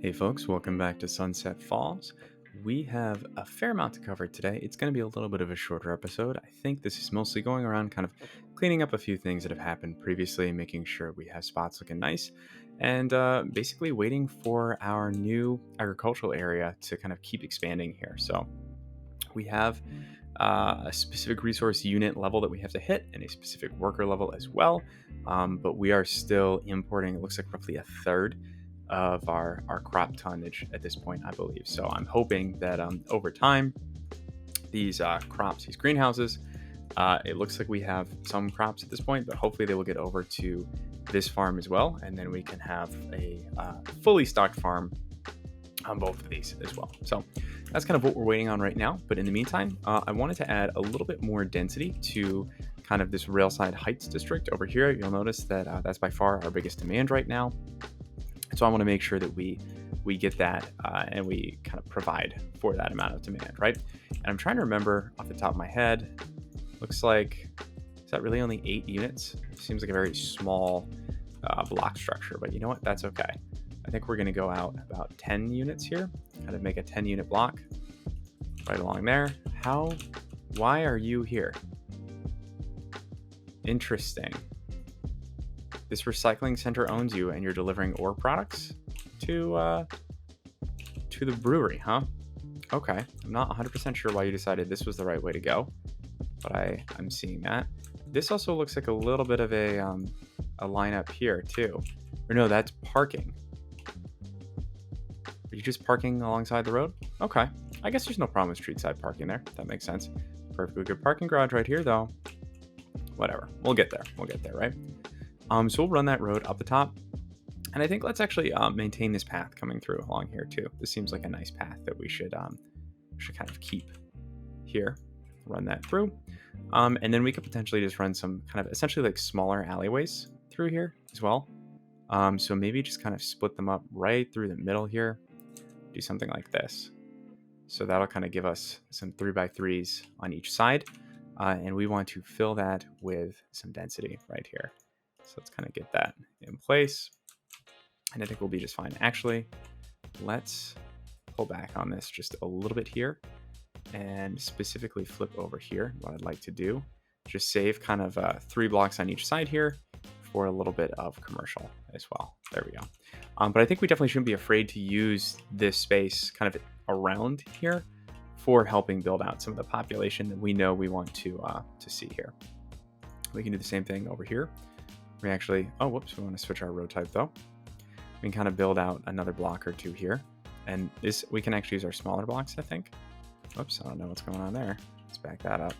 Hey folks, welcome back to Sunset Falls. We have a fair amount to cover today. It's going to be a little bit of a shorter episode. I think this is mostly going around kind of cleaning up a few things that have happened previously, making sure we have spots looking nice, and basically waiting for our new agricultural area to kind of keep expanding here. So we have a specific resource unit level that we have to hit and a specific worker level as well. But we are still importing, it looks like roughly a third of our crop tonnage at this point, I believe. So I'm hoping that over time, these crops, these greenhouses, it looks like we have some crops at this point, but hopefully they will get over to this farm as well. And then we can have a fully stocked farm on both of these as well. So that's kind of what we're waiting on right now. But in the meantime, I wanted to add a little bit more density to kind of this Railside Heights district over here. You'll notice that that's by far our biggest demand right now. So I want to make sure that we get that and we kind of provide for that amount of demand, right? And I'm trying to remember off the top of my head, looks like, is that really only 8 units? It seems like a very small block structure, but you know what? That's okay. I think we're going to go out about 10 units here, kind of make a 10 unit block right along there. Why are you here? Interesting. This recycling center owns you and you're delivering ore products to the brewery, huh? Okay. I'm not 100% sure why you decided this was the right way to go, but I'm seeing that. This also looks like a little bit of a lineup here too. Or no, that's parking. Are you just parking alongside the road? Okay. I guess there's no problem with street side parking there. That makes sense. Perfectly good parking garage right here though. Whatever. We'll get there, right? So we'll run that road up the top. And I think let's actually maintain this path coming through along here too. This seems like a nice path that we should kind of keep here. Run that through. And then we could potentially just run some kind of essentially like smaller alleyways through here as well. So maybe just kind of split them up right through the middle here. Do something like this. So that'll kind of give us some 3x3s on each side. And we want to fill that with some density right here. So let's kind of get that in place. And I think we'll be just fine. Actually, let's pull back on this just a little bit here and specifically flip over here. What I'd like to do, just save kind of 3 blocks on each side here for a little bit of commercial as well. There we go. But I think we definitely shouldn't be afraid to use this space kind of around here for helping build out some of the population that we know we want to see here. We can do the same thing over here. We actually, we want to switch our road type though. We can kind of build out another block or two here. And this, we can actually use our smaller blocks, I think. Whoops, I don't know what's going on there. Let's back that up.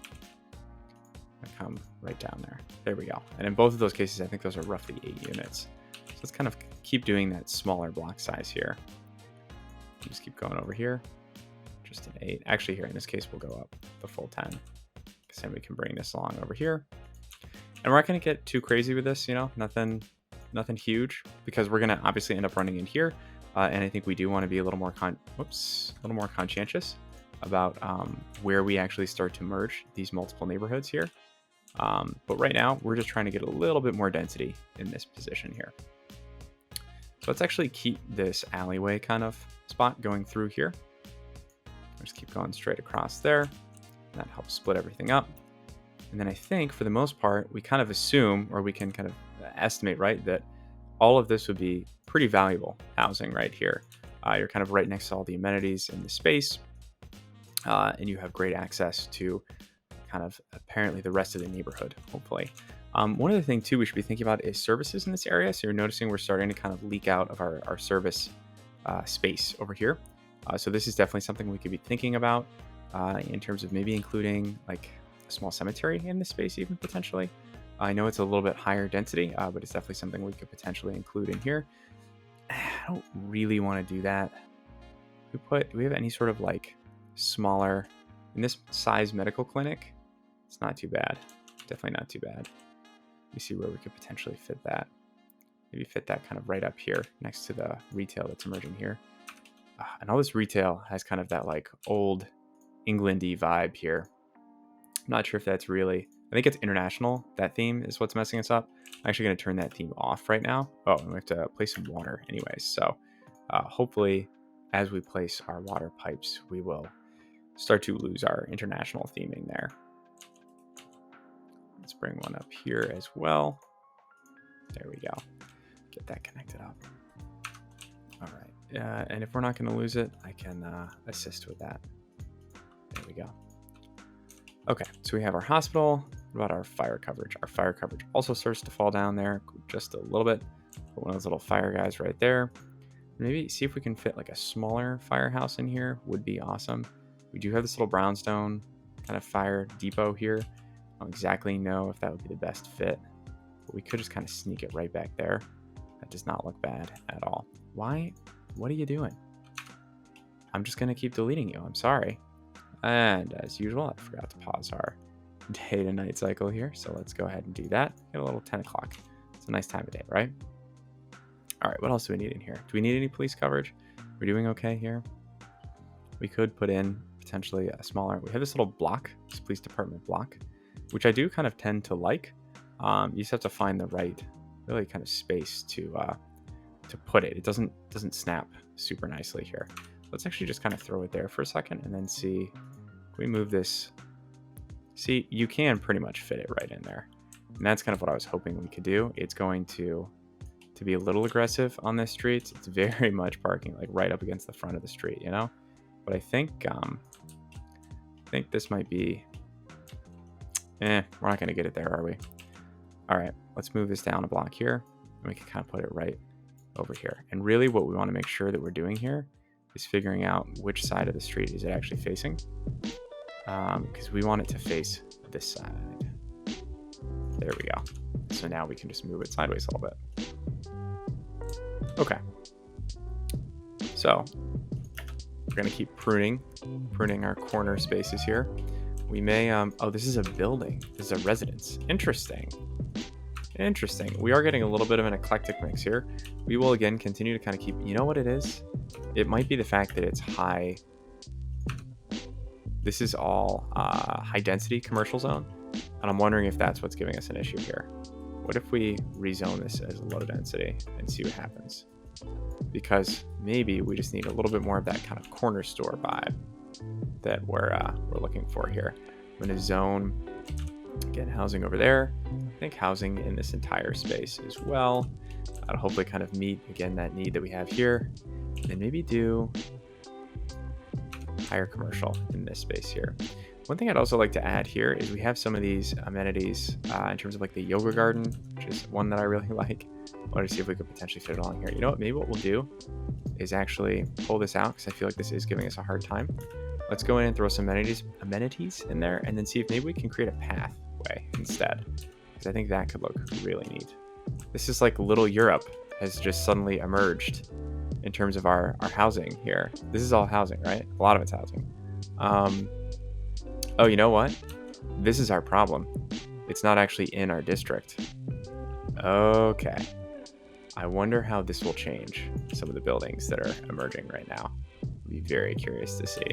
I come right down there. There we go. And in both of those cases, I think those are roughly 8 units. So let's kind of keep doing that smaller block size here. Just keep going over here. Just an 8. Actually, here in this case, we'll go up the full 10. Because then we can bring this along over here. And we're not going to get too crazy with this, nothing huge, because we're going to obviously end up running in here. And I think we do want to be a little more conscientious about where we actually start to merge these multiple neighborhoods here. But right now, we're just trying to get a little bit more density in this position here. So let's actually keep this alleyway kind of spot going through here. Just keep going straight across there. That helps split everything up. And then I think for the most part, we kind of assume, or we can kind of estimate, right, that all of this would be pretty valuable housing right here. You're kind of right next to all the amenities in the space, and you have great access to kind of apparently the rest of the neighborhood, hopefully. One other thing too we should be thinking about is services in this area. So you're noticing we're starting to kind of leak out of our service space over here. So this is definitely something we could be thinking about in terms of maybe including like a small cemetery in this space even potentially. I know it's a little bit higher density, but it's definitely something we could potentially include in here. I don't really want to do that. Do we have any sort of like smaller, in this size medical clinic? It's not too bad. Definitely not too bad. Let me see where we could potentially fit that. Maybe fit that kind of right up here next to the retail that's emerging here. And all this retail has kind of that like old England-y vibe here. I'm not sure if that's really, I think it's international. That theme is what's messing us up. I'm actually going to turn that theme off right now. Oh, and we have to place some water anyways. So hopefully, as we place our water pipes, we will start to lose our international theming there. Let's bring one up here as well. There we go. Get that connected up. All right. And if we're not going to lose it, I can assist with that. There we go. Okay, so we have our hospital. What about our fire coverage? Our fire coverage also starts to fall down there just a little bit. Put one of those little fire guys right there. Maybe see if we can fit like a smaller firehouse in here. Would be awesome. We do have this little brownstone kind of fire depot here. I don't exactly know if that would be the best fit, but we could just kind of sneak it right back there. That does not look bad at all. Why? What are you doing? I'm just going to keep deleting you. I'm sorry. And as usual, I forgot to pause our day to night cycle here. So let's go ahead and do that. Get a little 10 o'clock. It's a nice time of day, right? All right, what else do we need in here? Do we need any police coverage? We're doing okay here. We could put in potentially a smaller, we have this little block, this police department block, which I do kind of tend to like. You just have to find the right, really kind of space to put it. It doesn't snap super nicely here. Let's actually just kind of throw it there for a second and then see, can we move this? See, you can pretty much fit it right in there. And that's kind of what I was hoping we could do. It's going to be a little aggressive on this street. It's very much parking like right up against the front of the street, you know? But I think this might be, we're not going to get it there, are we? All right, let's move this down a block here and we can kind of put it right over here. And really what we want to make sure that we're doing here is figuring out which side of the street is it actually facing, because we want it to face this side. There we go. So now we can just move it sideways a little bit. Okay. So we're going to keep pruning our corner spaces here. We may, oh, this is a building. This is a residence. Interesting. We are getting a little bit of an eclectic mix here. We will again continue to kind of keep, you know what it is? It might be the fact that it's high. This is all high density commercial zone. And I'm wondering if that's what's giving us an issue here. What if we rezone this as low density and see what happens? Because maybe we just need a little bit more of that kind of corner store vibe that we're looking for here. I'm going to zone, again, housing over there. I think housing in this entire space as well. That'll hopefully kind of meet, again, that need that we have here. And then maybe do higher commercial in this space here. One thing I'd also like to add here is we have some of these amenities in terms of like the yoga garden, which is one that I really like. I wanted to see if we could potentially fit it along here. You know what? Maybe what we'll do is actually pull this out because I feel like this is giving us a hard time. Let's go in and throw some amenities in there and then see if maybe we can create a pathway instead, because I think that could look really neat. This is like little Europe has just suddenly emerged in terms of our housing here. This is all housing, right? A lot of it's housing. Oh, you know what? This is our problem. It's not actually in our district. Okay. I wonder how this will change some of the buildings that are emerging right now. I'll be very curious to see.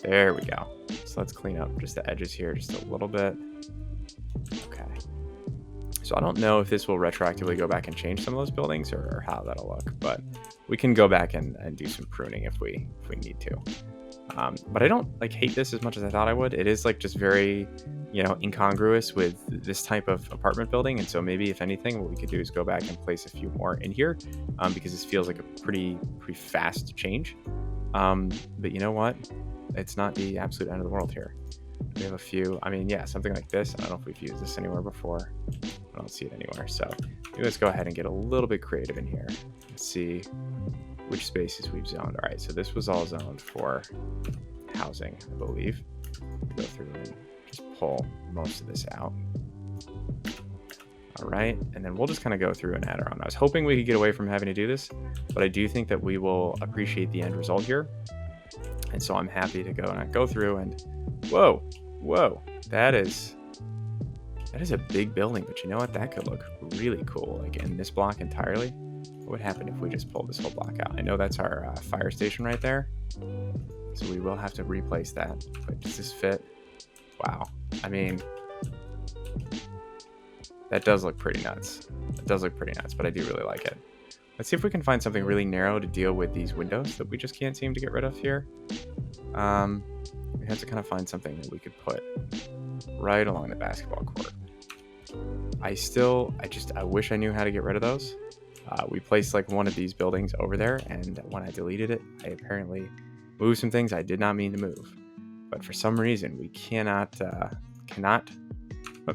There we go. So let's clean up just the edges here just a little bit. Okay. So I don't know if this will retroactively go back and change some of those buildings or how that'll look, but we can go back and do some pruning if we need to. But I don't like hate this as much as I thought I would. It is like just very, incongruous with this type of apartment building. And so maybe if anything, what we could do is go back and place a few more in here because this feels like a pretty fast change. But you know what? It's not the absolute end of the world here. We have a few, something like this. I don't know if we've used this anywhere before. I don't see it anywhere. So maybe let's go ahead and get a little bit creative in here and see which spaces we've zoned. All right, so this was all zoned for housing, I believe. Go through and just pull most of this out. All right, and then we'll just kind of go through and add our own. I was hoping we could get away from having to do this, but I do think that we will appreciate the end result here. And so I'm happy to go through and, whoa, that is a big building, but you know what? That could look really cool. Like in this block entirely. What would happen if we just pulled this whole block out? I know that's our fire station right there, so we will have to replace that. But does this fit? Wow. That does look pretty nuts. But I do really like it. Let's see if we can find something really narrow to deal with these windows that we just can't seem to get rid of here. We have to kind of find something that we could put right along the basketball court. I wish I knew how to get rid of those. We placed like one of these buildings over there, and when I deleted it, I apparently moved some things I did not mean to move. But for some reason, we cannot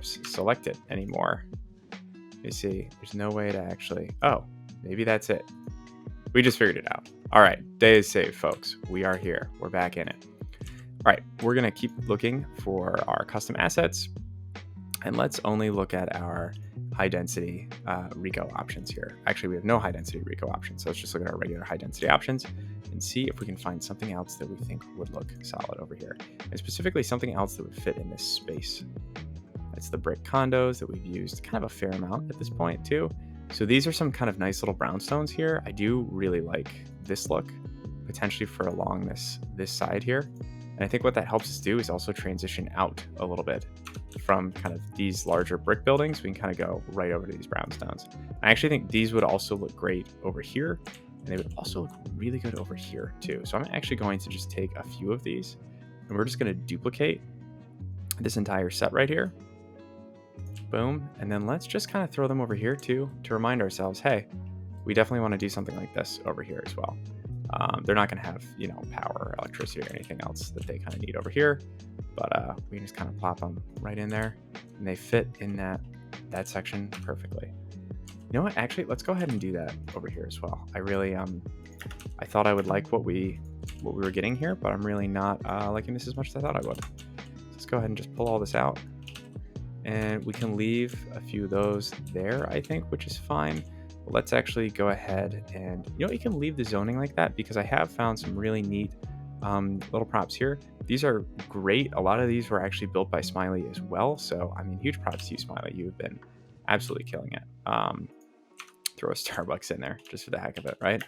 select it anymore. Let me see. There's no way to actually... Oh, maybe that's it. We just figured it out. All right, day is saved, folks. We are here. We're back in it. All right, we're going to keep looking for our custom assets, and let's only look at our high-density Rico options here. Actually, we have no high-density Rico options, so let's just look at our regular high-density options and see if we can find something else that we think would look solid over here, and specifically something else that would fit in this space. That's the brick condos that we've used kind of a fair amount at this point, too. So these are some kind of nice little brownstones here. I do really like this look, potentially for along this side here. And I think what that helps us do is also transition out a little bit from kind of these larger brick buildings. We can kind of go right over to these brownstones. I actually think these would also look great over here, and they would also look really good over here too. So I'm actually going to just take a few of these, and we're just going to duplicate this entire set right here. Boom. And then let's just kind of throw them over here too, to remind ourselves, hey, we definitely want to do something like this over here as well. They're not going to have, power or electricity or anything else that they kind of need over here, but we can just kind of plop them right in there, and they fit in that section perfectly. You know what? Actually, let's go ahead and do that over here as well. I really, I thought I would like what we were getting here, but I'm really not liking this as much as I thought I would. So let's go ahead and just pull all this out, and we can leave a few of those there, I think, which is fine. Let's actually go ahead and, you can leave the zoning like that, because I have found some really neat little props here. These are great. A lot of these were actually built by Smiley as well. So, I mean, huge props to you, Smiley. You've been absolutely killing it. Throw a Starbucks in there just for the heck of it, right?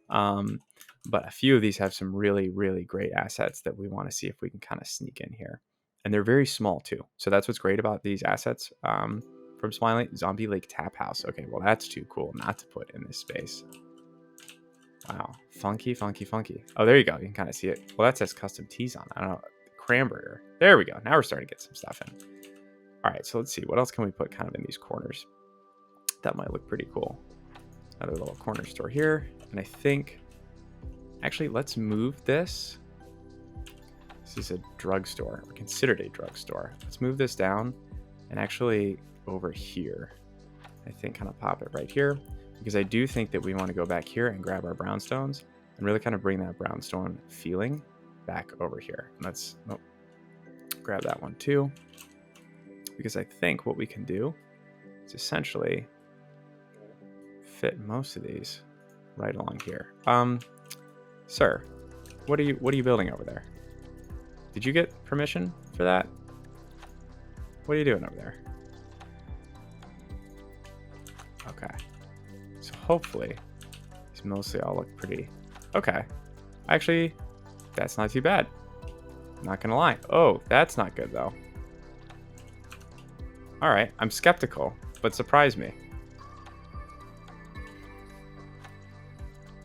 But a few of these have some really, really great assets that we want to see if we can kind of sneak in here. And they're very small too. So that's what's great about these assets. From Smiley, Zombie Lake Tap House. Okay, well, that's too cool not to put in this space. Wow, funky, funky, funky. Oh, there you go. You can kind of see it. Well, that says custom teas on it. I don't know. Cranberger. There we go. Now we're starting to get some stuff in. All right, so let's see. What else can we put kind of in these corners? That might look pretty cool. Another little corner store here. And I think, actually, let's move this. This is a drugstore, or considered a drugstore. Let's move this down and actually over here, I think kind of pop it right here, because I do think that we want to go back here and grab our brownstones and really kind of bring that brownstone feeling back over here. Let's grab that one too, because I think what we can do is essentially fit most of these right along here. Sir, what are you building over there? Did you get permission for that? What are you doing over there? Okay, so hopefully these mostly all look pretty okay. Actually, that's not too bad, not gonna lie. Oh, that's not good though. All right, I'm skeptical, but surprise me.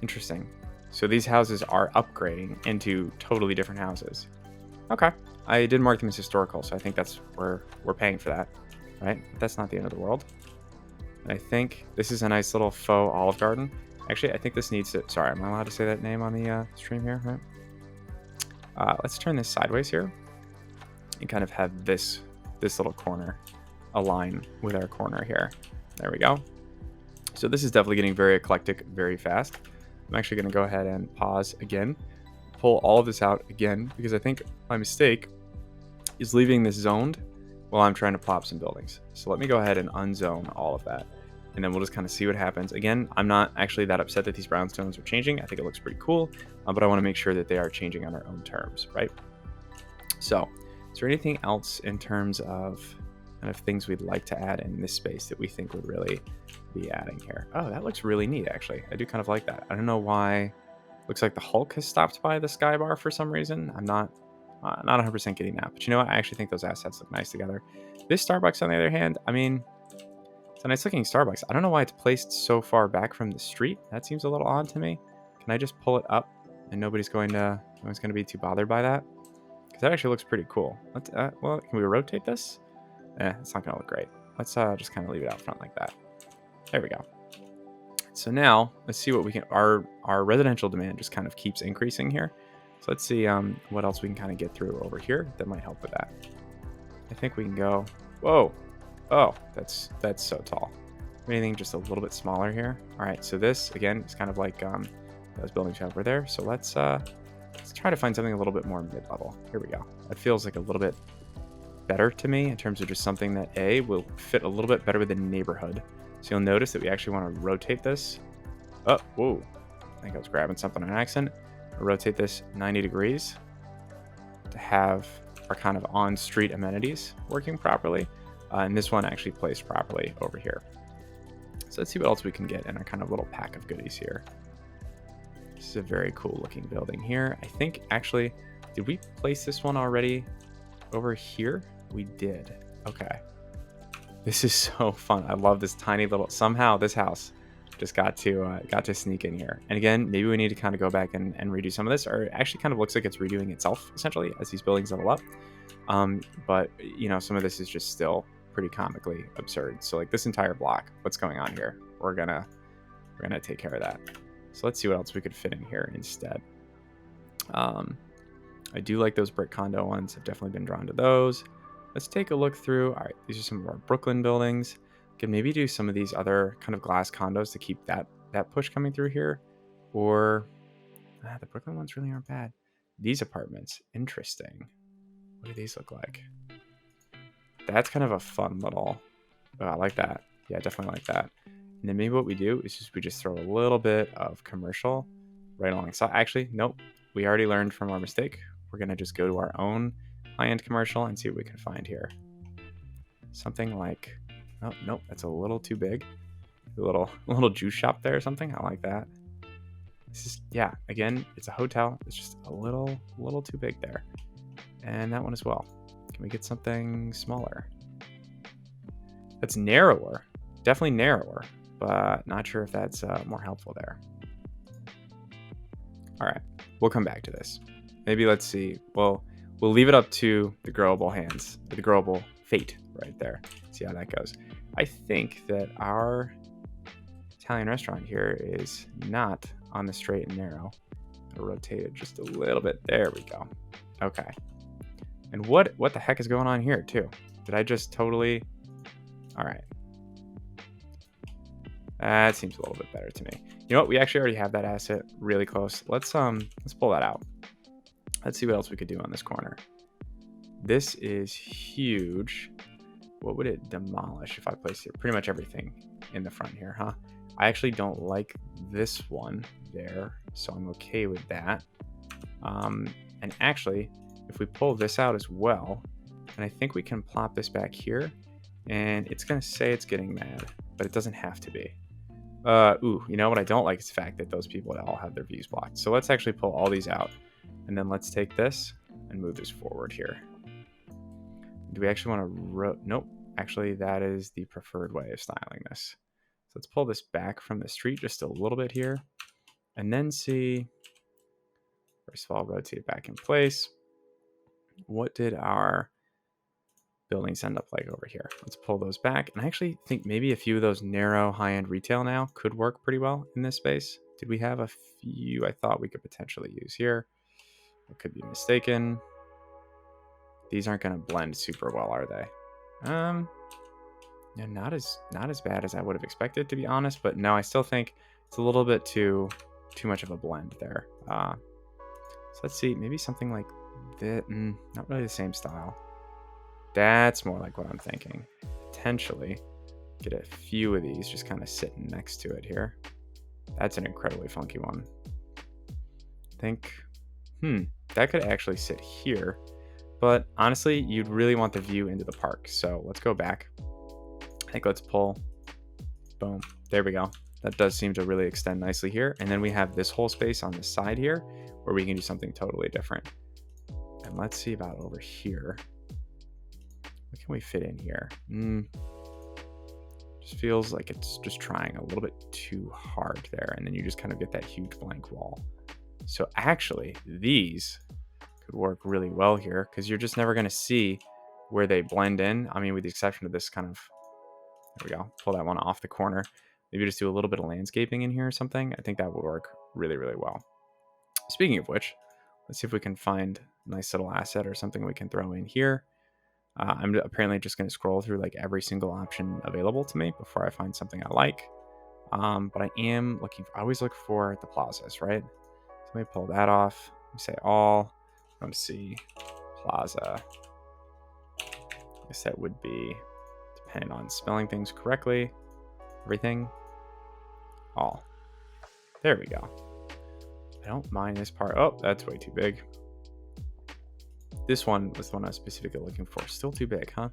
Interesting. So these houses are upgrading into totally different houses. Okay, I did mark them as historical, so I think that's where we're paying for that, right? But that's not the end of the world. And I think this is a nice little faux Olive Garden. Actually, I think this needs to... Sorry, am I allowed to say that name on the stream here? Right? Let's turn this sideways here and kind of have this little corner align with our corner here. There we go. So this is definitely getting very eclectic very fast. I'm actually going to go ahead and pause again, pull all of this out again, because I think my mistake is leaving this zoned while I'm trying to plop some buildings. So let me go ahead and unzone all of that, and then we'll just kind of see what happens. Again, I'm not actually that upset that these brownstones are changing. I think it looks pretty cool, but I want to make sure that they are changing on their own terms, right? So is there anything else in terms of kind of things we'd like to add in this space that we think would really be adding here? Oh, that looks really neat, actually. I do kind of like that. I don't know why. Looks like the Hulk has stopped by the sky bar for some reason. I'm not 100% getting that, but you know what? I actually think those assets look nice together. This Starbucks, on the other hand, I mean, It's a nice looking Starbucks. I don't know why it's placed so far back from the street. That seems a little odd to me. Can I just pull it up and nobody's going to be too bothered by that? Because that actually looks pretty cool. Let's, well, can we rotate this? It's not going to look great. Let's just kind of leave it out front like that. There we go. So now let's see what we can, our residential demand just kind of keeps increasing here. So let's see what else we can kind of get through over here that might help with that. I think we can go, whoa, oh, that's so tall. Anything just a little bit smaller here. All right, so this again is kind of like those buildings over there. So let's try to find something a little bit more mid-level. Here we go. That feels like a little bit better to me in terms of just something that will fit a little bit better with the neighborhood. So you'll notice that we actually want to rotate this. Oh, whoa. I think I was grabbing something on accident. I'll rotate this 90 degrees to have our kind of on-street amenities working properly. And this one actually placed properly over here. So let's see what else we can get in our kind of little pack of goodies here. This is a very cool looking building here. I think actually, did we place this one already over here? We did. Okay. This is so fun. I love this tiny little, somehow this house just got to sneak in here. And again, maybe we need to kind of go back and redo some of this, or it actually kind of looks like it's redoing itself essentially as these buildings level up. But you know, some of this is just still pretty comically absurd. So like this entire block, what's going on here? We're gonna take care of that. So let's see what else we could fit in here instead. I do like those brick condo ones. I've definitely been drawn to those. Let's take a look through. All right, these are some of our Brooklyn buildings. Can maybe do some of these other kind of glass condos to keep that push coming through here. Or the Brooklyn ones really aren't bad. These apartments, interesting. What do these look like? That's kind of a fun little, oh, I like that. Yeah, definitely like that. And then maybe what we do is we just throw a little bit of commercial right alongside. Actually, nope. We already learned from our mistake. We're going to just go to our own high-end commercial and see what we can find here. Something like, oh, nope, that's a little too big. A little juice shop there or something. I like that. This is, yeah, again, it's a hotel. It's just a little too big there. And that one as well. Can we get something smaller? That's narrower. Definitely narrower, but not sure if that's more helpful there. All right, we'll come back to this. Maybe let's see. Well, we'll leave it up to the growable hands, the growable fate right there. See how that goes. I think that our Italian restaurant here is not on the straight and narrow. I'll rotate it just a little bit. There we go. Okay. And what the heck is going on here too? Did I just totally... All right. That seems a little bit better to me. You know what? We actually already have that asset really close. Let's pull that out. Let's see what else we could do on this corner. This is huge. What would it demolish if I placed here? Pretty much everything in the front here, huh? I actually don't like this one there, so I'm okay with that. And actually, if we pull this out as well, and I think we can plop this back here, and it's gonna say it's getting mad, but it doesn't have to be. Ooh, you know what I don't like is the fact that those people all have their views blocked. So let's actually pull all these out, and then let's take this and move this forward here. Do we actually want to nope. Actually, that is the preferred way of styling this. So let's pull this back from the street just a little bit here, and then see, first of all, rotate it back in place. What did our buildings end up like over here? Let's pull those back. And I actually think maybe a few of those narrow high-end retail now could work pretty well in this space. Did we have a few I thought we could potentially use here? I could be mistaken. These aren't going to blend super well, are they? Yeah, not as bad as I would have expected, to be honest. But no, I still think it's a little bit too much of a blend there. So let's see, maybe something like that. Not really the same style. That's more like what I'm thinking. Potentially get a few of these just kind of sitting next to it here. That's an incredibly funky one. I think, that could actually sit here. But honestly, you'd really want the view into the park. So let's go back. I think let's pull. Boom. There we go. That does seem to really extend nicely here. And then we have this whole space on the side here where we can do something totally different. And let's see about over here. What can we fit in here? Just feels like it's just trying a little bit too hard there, and then you just kind of get that huge blank wall. So actually, these could work really well here because you're just never going to see where they blend in. I mean, with the exception of this kind of, there we go, pull that one off the corner. Maybe just do a little bit of landscaping in here or something. I think that would work really, really well. Speaking of which, let's see if we can find a nice little asset or something we can throw in here. I'm apparently just going to scroll through like every single option available to me before I find something I like. But I am looking for, I always look for the plazas, right? So let me pull that off. Let me say all. I want to see plaza. I guess that would be, depending on spelling things correctly, everything, all. There we go. I don't mind this part. Oh, that's way too big. This one was the one I was specifically looking for. Still too big, huh?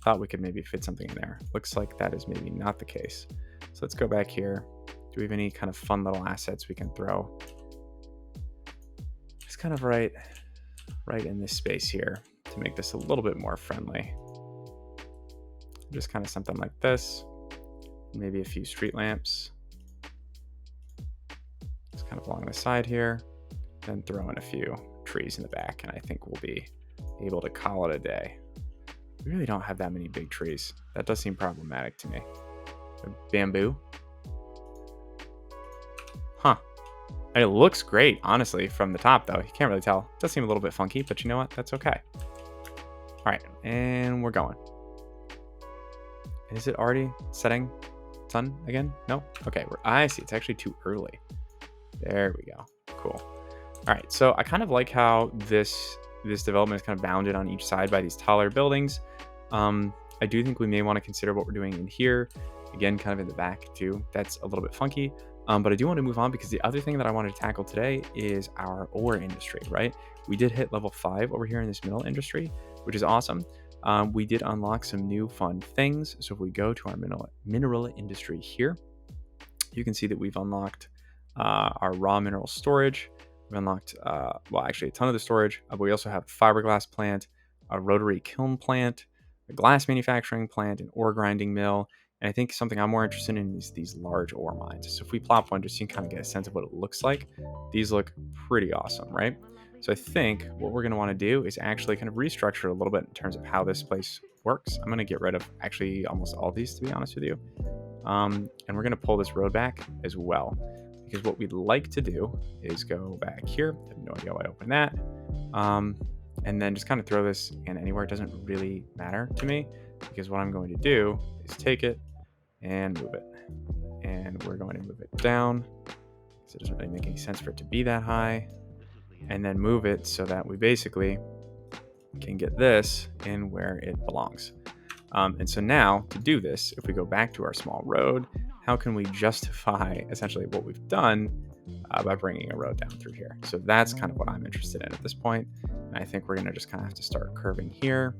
Thought we could maybe fit something in there. Looks like that is maybe not the case. So let's go back here. Do we have any kind of fun little assets we can throw? It's kind of right in this space here to make this a little bit more friendly. Just kind of something like this. Maybe a few street lamps. Just kind of along the side here. Then throw in a few trees in the back, and I think we'll be able to call it a day. We really don't have that many big trees. That does seem problematic to me. Bamboo. Huh. And it looks great, honestly, from the top, though. You can't really tell. It does seem a little bit funky, but you know what? That's okay. All right, and we're going. Is it already setting sun again? No? Okay, I see. It's actually too early. There we go. Cool. All right, so I kind of like how this development is kind of bounded on each side by these taller buildings. I do think we may want to consider what we're doing in here. Again, kind of in the back too. That's a little bit funky. But I do want to move on because the other thing that I wanted to tackle today is our ore industry, right? We did hit level 5 over here in this mineral industry, which is awesome. We did unlock some new fun things. So if we go to our mineral industry here, you can see that we've unlocked our raw mineral storage. We've unlocked, well, actually a ton of the storage, but we also have a fiberglass plant, a rotary kiln plant, a glass manufacturing plant, an ore grinding mill, and I think something I'm more interested in is these large ore mines. So if we plop one, just so you can kind of get a sense of what it looks like, these look pretty awesome, right? So I think what we're going to want to do is actually kind of restructure a little bit in terms of how this place works. I'm going to get rid of actually almost all these, to be honest with you. And we're going to pull this road back as well. Because what we'd like to do is go back here. I have no idea why I opened that. And then just kind of throw this in anywhere. It doesn't really matter to me because what I'm going to do is take it and move it. And we're going to move it down because it doesn't really make any sense for it to be that high. And then move it so that we basically can get this in where it belongs. And so now to do this, if we go back to our small road, how can we justify essentially what we've done by bringing a road down through here? So that's kind of what I'm interested in at this point. And I think we're going to just kind of have to start curving here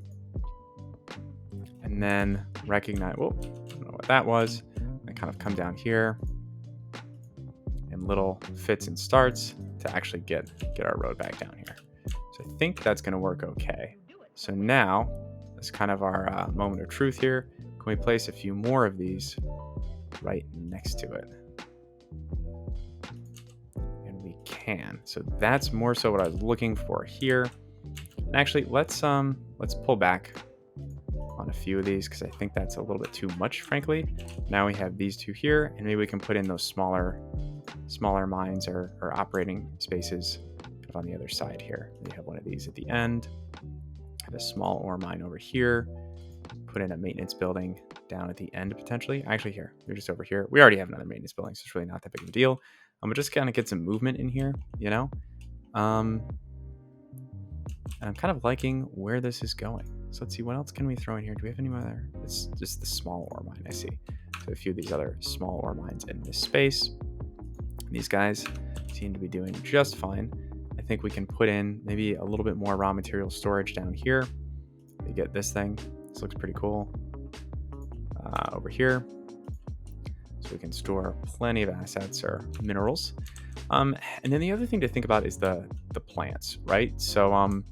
and then recognize, whoa, I don't know what that was. And kind of come down here in little fits and starts to actually get our road back down here. So I think that's going to work okay. So now that's kind of our moment of truth here. Can we place a few more of these right next to it? And we can. So that's more so what I was looking for here. And actually, let's pull back on a few of these because I think that's a little bit too much, frankly. Now we have these two here, and maybe we can put in those smaller mines or operating spaces on the other side here. We have one of these at the end. Have a small ore mine over here. Put in a maintenance building down at the end potentially. Actually, here, we're just over here. We already have another maintenance building, so it's really not that big of a deal. But just kind of get some movement in here, you know? And I'm kind of liking where this is going. So let's see, what else can we throw in here? Do we have any other? It's just the small ore mine, I see. So a few of these other small ore mines in this space. These guys seem to be doing just fine. I think we can put in maybe a little bit more raw material storage down here. We get this thing. This looks pretty cool. Over here. So we can store plenty of assets or minerals. And then the other thing to think about is the plants, right? So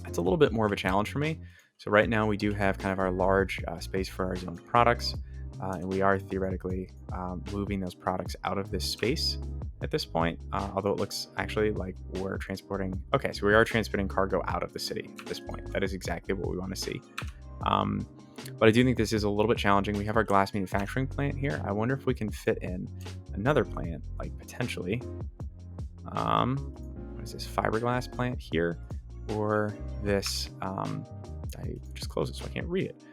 it's a little bit more of a challenge for me. So right now we do have kind of our large space for our zoned products. and we are theoretically moving those products out of this space at this point, although it looks actually like we're transporting. Okay, so we are transporting cargo out of the city at this point. That is exactly what we want to see. But I do think this is a little bit challenging. We have our glass manufacturing plant here. I wonder if we can fit in another plant, like potentially, what is this, fiberglass plant here, or this, I just closed it so I can't read it.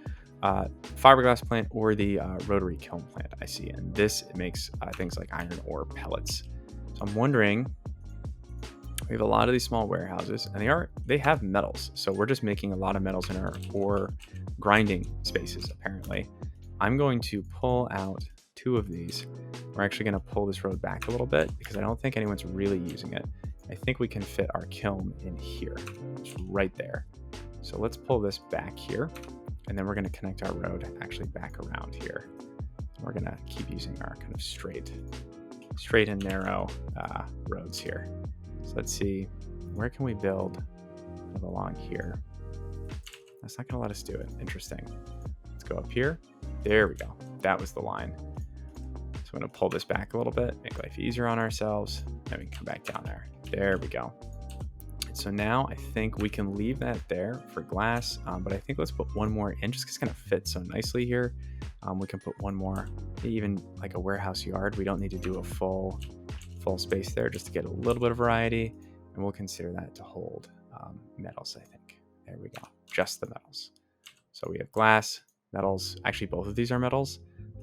Fiberglass plant or the rotary kiln plant I see, and this makes things like iron ore pellets. So I'm wondering, we have a lot of these small warehouses, and they have metals, so we're just making a lot of metals in our ore grinding spaces apparently. I'm going to pull out 2 of these. We're actually going to pull this road back a little bit because I don't think anyone's really using it. I think we can fit our kiln in here. It's right there. So let's pull this back here, and then we're going to connect our road actually back around here. We're going to keep using our kind of straight and narrow roads here. So let's see, where can we build along here? That's not going to let us do it. Interesting. Let's go up here. There we go. That was the line. So I'm going to pull this back a little bit, make life easier on ourselves, and we can come back down there. There we go. So now I think we can leave that there for glass, but I think let's put one more in just because it's going to fit so nicely here. We can put one more, even like a warehouse yard. We don't need to do a full space there, just to get a little bit of variety, and we'll consider that to hold metals, I think. There we go, just the metals. So we have glass, metals. Actually, both of these are metals,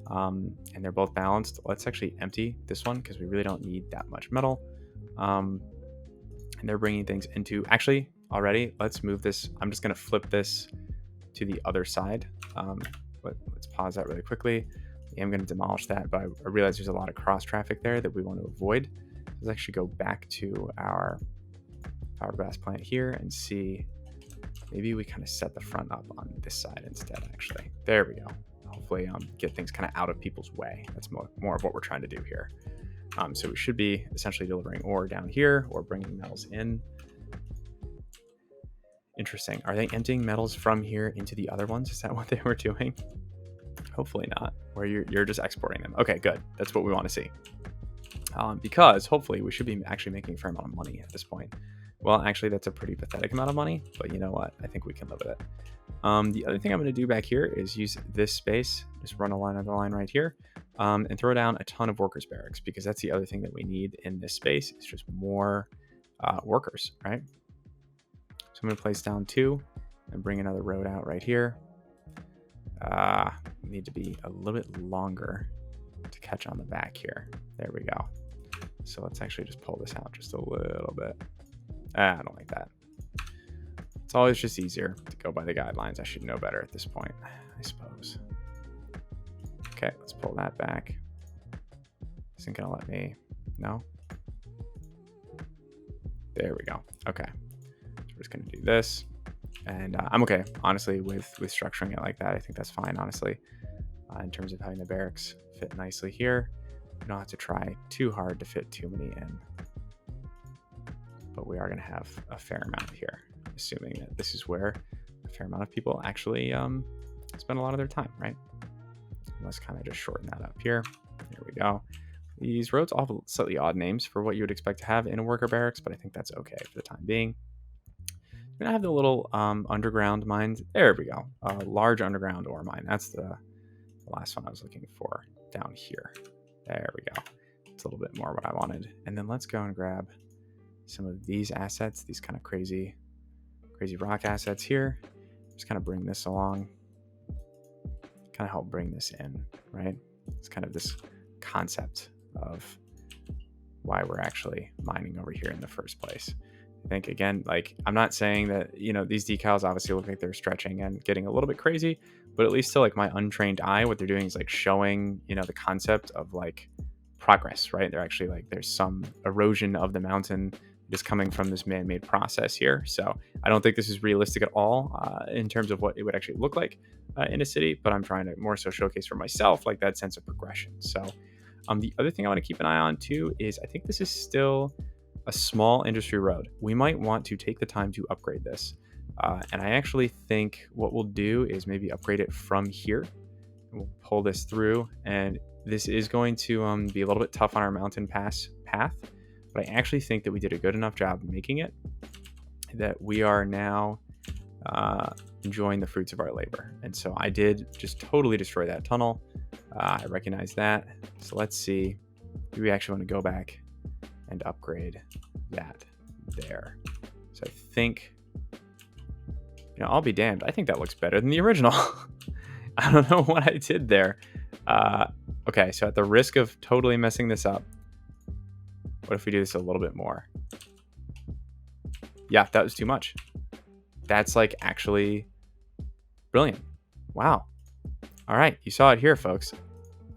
and they're both balanced. Let's actually empty this one because we really don't need that much metal. And they're bringing things into, actually, already, let's move this. I'm just going to flip this to the other side. Let's pause that really quickly. I am going to demolish that, but I realize there's a lot of cross traffic there that we want to avoid. Let's actually go back to our fiberglass plant here and see, maybe we kind of set the front up on this side instead, actually. There we go. Hopefully get things kind of out of people's way. That's more of what we're trying to do here. So we should be essentially delivering ore down here or bringing metals in. Interesting. Are they emptying metals from here into the other ones? Is that what they were doing? Hopefully not, where you're just exporting them. Okay, good. That's what we want to see. Because hopefully we should be actually making a fair amount of money at this point. Well, actually, that's a pretty pathetic amount of money, but you know what? I think we can live with it. The other thing I'm going to do back here is use this space, just run a line on the line right here, and throw down a ton of workers' barracks, because that's the other thing that we need in this space. It's just more workers, right? So I'm going to place down 2 and bring another road out right here. We need to be a little bit longer to catch on the back here. There we go. So let's actually just pull this out just a little bit. I don't like that. It's always just easier to go by the guidelines. I should know better at this point, I suppose. Okay, let's pull that back. Isn't gonna let me, no? There we go. Okay, so we're just gonna do this. And I'm okay, honestly, with structuring it like that. I think that's fine, honestly. In terms of having the barracks fit nicely here. We don't have to try too hard to fit too many in. But we are going to have a fair amount here, assuming that this is where a fair amount of people actually spend a lot of their time, right? Let's kind of just shorten that up here. There we go. These roads all have slightly odd names for what you would expect to have in a worker barracks, but I think that's okay for the time being. We're going to have the little underground mines. There we go. Large underground ore mine. That's the last one I was looking for down here. There we go. It's a little bit more what I wanted. And then let's go and grab some of these assets, these kind of crazy rock assets here. Just kind of bring this along. Kind of help bring this in, right? It's kind of this concept of why we're actually mining over here in the first place. I think, again, like, I'm not saying that, you know, these decals obviously look like they're stretching and getting a little bit crazy, but at least to like my untrained eye, what they're doing is like showing, you know, the concept of like progress, right? They're actually like, there's some erosion of the mountain just coming from this man-made process here. So I don't think this is realistic at all in terms of what it would actually look like in a city, but I'm trying to more so showcase for myself like that sense of progression. So the other thing I want to keep an eye on too is I think this is still a small industry road. We might want to take the time to upgrade this. And I actually think what we'll do is maybe upgrade it from here. we'll pull this through, and this is going to be a little bit tough on our mountain pass path, but I actually think that we did a good enough job making it that we are now enjoying the fruits of our labor. And so I did just totally destroy that tunnel. I recognize that. So let's see, do we actually want to go back and upgrade that there? So I think, I'll be damned. I think that looks better than the original. I don't know what I did there. Okay, so at the risk of totally messing this up, what if we do this a little bit more? Yeah, that was too much. That's like actually brilliant. Wow. All right, you saw it here, folks.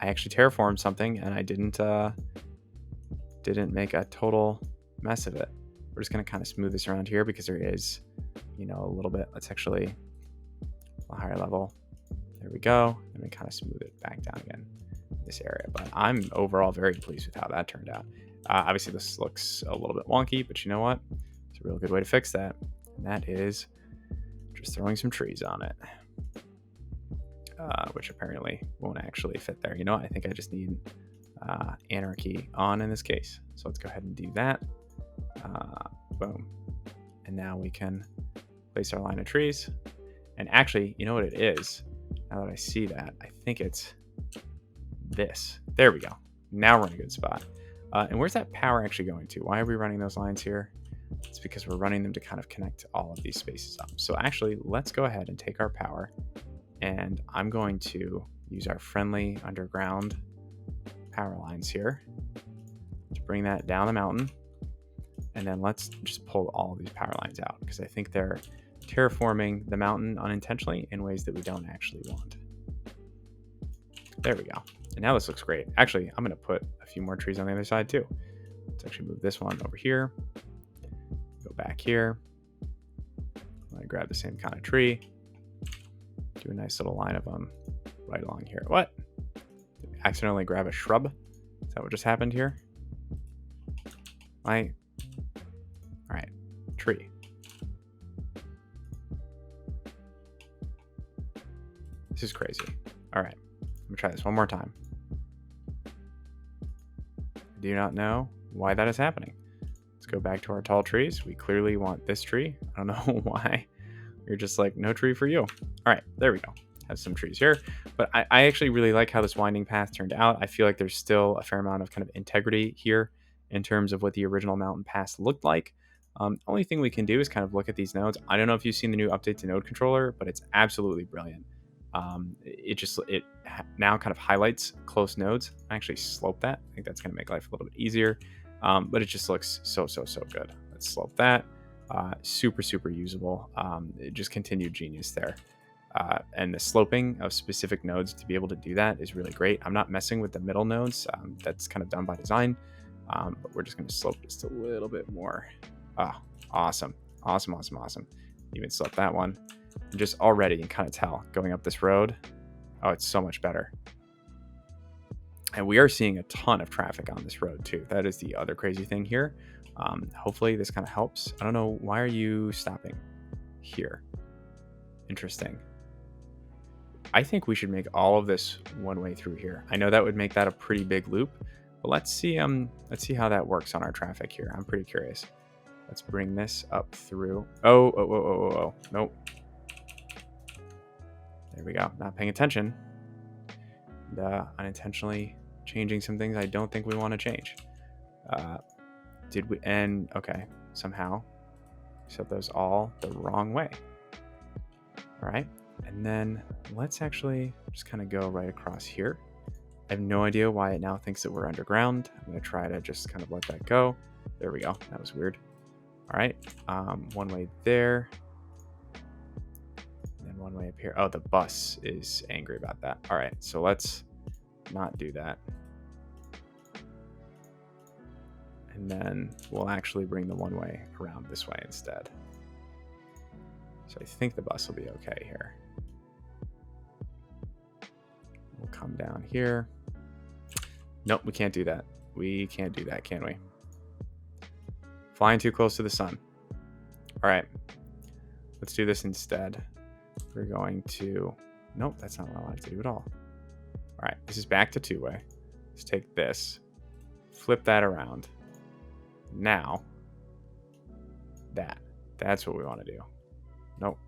I actually terraformed something and I didn't make a total mess of it. We're just gonna kind of smooth this around here because there is, a little bit. Let's actually a higher level. There we go. And we kind of smooth it back down again in this area. But I'm overall very pleased with how that turned out. Obviously, this looks a little bit wonky, but you know what? It's a real good way to fix that. And that is just throwing some trees on it, which apparently won't actually fit there. I think I just need anarchy on in this case. So let's go ahead and do that. Boom. And now we can place our line of trees. And actually, you know what it is? Now that I see that, I think it's this. There we go. Now we're in a good spot. And where's that power actually going to? Why are we running those lines here? It's because we're running them to kind of connect all of these spaces up. So actually, let's go ahead and take our power, and I'm going to use our friendly underground power lines here to bring that down the mountain. And then let's just pull all of these power lines out because I think they're terraforming the mountain unintentionally in ways that we don't actually want. There we go. And now this looks great. Actually, I'm going to put a few more trees on the other side too. Let's actually move this one over here. Go back here. I'm going to grab the same kind of tree. Do a nice little line of them right along here. What? Did I accidentally grab a shrub? Is that what just happened here? All right, tree. This is crazy. All right, let me try this one more time. I do not know why that is happening. Let's go back to our tall trees. We clearly want this tree. I don't know why. You're just like, no tree for you. All right, there we go. Have some trees here. But I actually really like how this winding path turned out. I feel like there's still a fair amount of kind of integrity here in terms of what the original mountain pass looked like. The only thing we can do is kind of look at these nodes. I don't know if you've seen the new update to node controller, but it's absolutely brilliant. It now kind of highlights close nodes. I actually slope that. I think that's going to make life a little bit easier. But it just looks so good. Let's slope that. Super usable. It just continued genius there. And the sloping of specific nodes to be able to do that is really great. I'm not messing with the middle nodes. That's kind of done by design. But we're just going to slope just a little bit more. Awesome. Even slope that one. And just already you can kind of tell going up this road. Oh, it's so much better. And we are seeing a ton of traffic on this road too. That is the other crazy thing here. Hopefully this kind of helps. I don't know. Why are you stopping here? Interesting. I think we should make all of this one way through here. I know that would make that a pretty big loop, but let's see how that works on our traffic here. I'm pretty curious. Let's bring this up through. Oh. Nope. There we go. Not paying attention. And, unintentionally changing some things I don't think we want to change. Okay, somehow set those all the wrong way. All right, and then let's actually just kind of go right across here. I have no idea why it now thinks that we're underground. I'm going to try to just kind of let that go. There we go. That was weird. All right, one way there. And then one way up here. Oh, the bus is angry about that. All right, so let's not do that. And then we'll actually bring the one way around this way instead. So I think the bus will be okay here. We'll come down here. Nope, we can't do that. We can't do that, can we? Flying too close to the sun. All right, let's do this instead. We're going to, nope, that's not what I wanted to do at all. All right, this is back to two-way. Let's take this, flip that around. Now, that's what we want to do. Nope,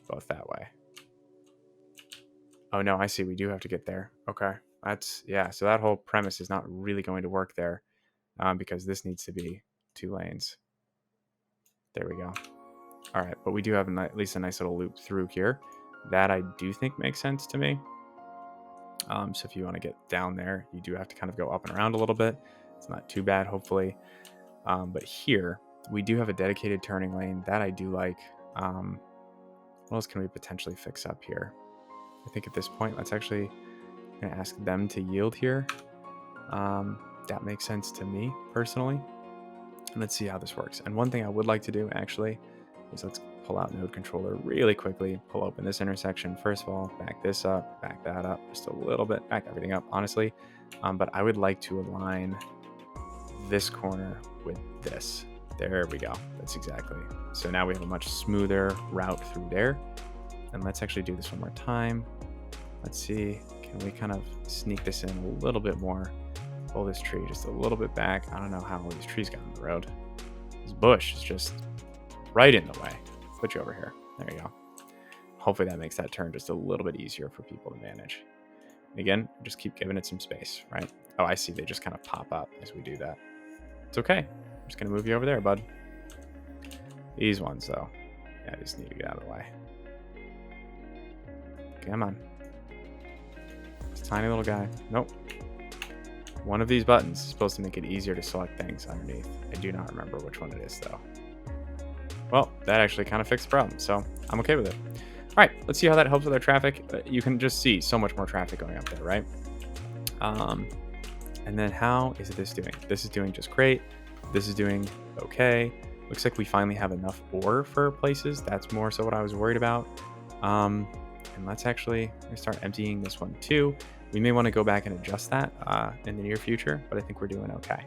both that way. Oh no, I see. We do have to get there. Okay, yeah. So that whole premise is not really going to work there, because this needs to be 2 lanes. There we go. All right, but we do have at least a nice little loop through here. That I do think makes sense to me. So if you want to get down there, you do have to kind of go up and around a little bit. It's not too bad, hopefully. But here, we do have a dedicated turning lane. That I do like. What else can we potentially fix up here? I think at this point, let's actually gonna ask them to yield here. That makes sense to me, personally. And let's see how this works. And one thing I would like to do, actually, is let's pull out node controller really quickly, pull open this intersection. First of all, back this up, back that up, just a little bit, back everything up, honestly. But I would like to align this corner with this. There we go. That's exactly. So now we have a much smoother route through there. And let's actually do this one more time. Let's see, can we kind of sneak this in a little bit more? Pull this tree just a little bit back. I don't know how all these trees got on the road. This bush is just right in the way. Put you over here. There you go. Hopefully that makes that turn just a little bit easier for people to manage. And again, just keep giving it some space, right? Oh, I see. They just kind of pop up as we do that. It's okay. I'm just going to move you over there, bud. These ones, though. Yeah, I just need to get out of the way. Come on. This tiny little guy. Nope. One of these buttons is supposed to make it easier to select things underneath. I do not remember which one it is, though. Well, that actually kind of fixed the problem, so I'm okay with it. All right, let's see how that helps with our traffic. You can just see so much more traffic going up there, right? And then how is this doing? This is doing just great. This is doing okay. Looks like we finally have enough ore for places. That's more so what I was worried about. And let's actually start emptying this one too. We may want to go back and adjust that in the near future, but I think we're doing okay.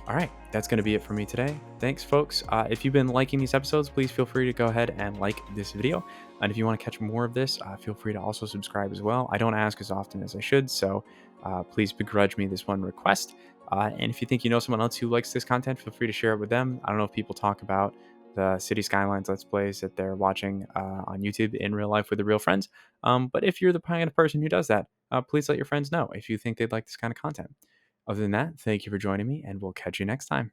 All right, that's going to be it for me today. Thanks, folks. If you've been liking these episodes, please feel free to go ahead and like this video. And if you want to catch more of this, feel free to also subscribe as well. I don't ask as often as I should, so please begrudge me this one request. And if you think you know someone else who likes this content, feel free to share it with them. I don't know if people talk about the City Skylines Let's Plays that they're watching on YouTube in real life with their real friends. But if you're the kind of person who does that, please let your friends know if you think they'd like this kind of content. Other than that, thank you for joining me, and we'll catch you next time.